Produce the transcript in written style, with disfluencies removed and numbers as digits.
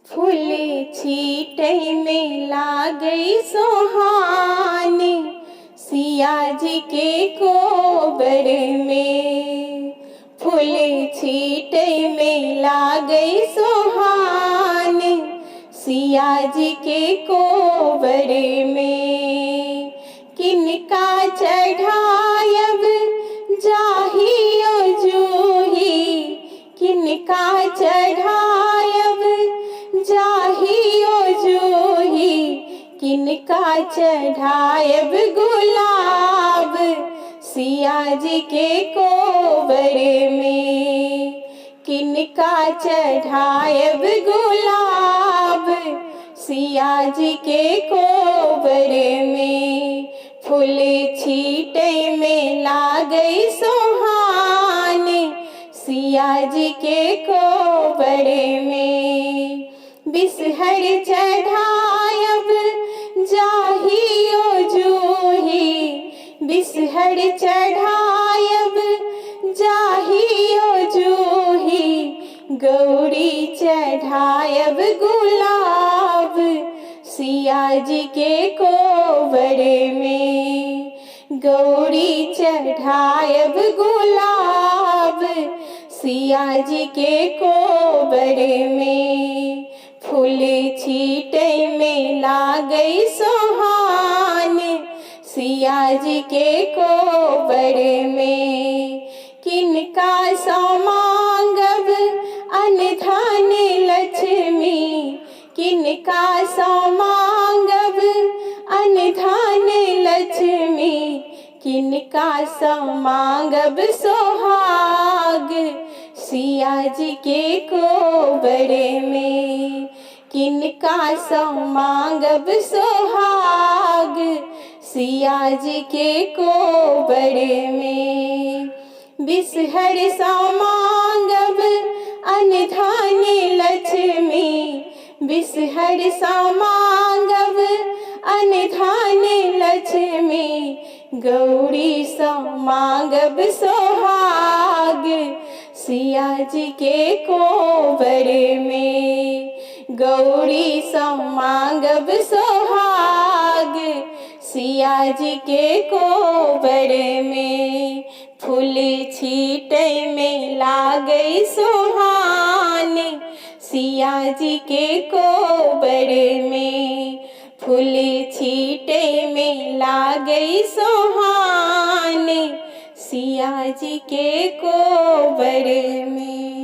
फूल छीटै में लागै सोहानी, सिया जी के कोबर में। फूल छीटै में लागै सोहानी, सिया जी के कोबर में। किनका चढ़ायब जाहियो जूही, किनका चढ़ायब जाहियो जूही, किनका चढ़ायब गुलाब, सिया जी के कोबर में। किनका चढ़ायब गुलाब, सिया जी के कोबर में। फूल छीटै में लागै सोहानी, सिया जी के कोबर में। बिसहर चढ़ायब जाहियो जूही, बिसहर चढ़ायब जाहियो जूही, गौरी चढ़ायब गुलाब, सिया जी के कोबर में। गौरी चढ़ायब गुलाब, सिया जी के कोबर में। फूल छीटै में लागै सोहानी, सिया जी के कोबर में। किनका सँ मांगब अनधन लक्ष्मी, किनका सँ मांगब अनधन लक्ष्मी, किनका सँ मांगब सोहाग, सिया जी के कोबर में। किनका सँ मांगब सोहाग, सिया जी के कोबर में। बिसहर सँ मांगब अनधन लक्ष्मी, बिसहर सँ मांगब अनधन लक्ष्मी, गौरी सँ मांगब सोहाग, सिया जी के कोबर में। गौरी सँ मांगब सोहाग, सिया जी के कोबर में। फूल छीटै में लागै सोहानी, सिया जी के कोबर में। फूल छीटै में लागै सोहानी, सिया जी के कोबर में।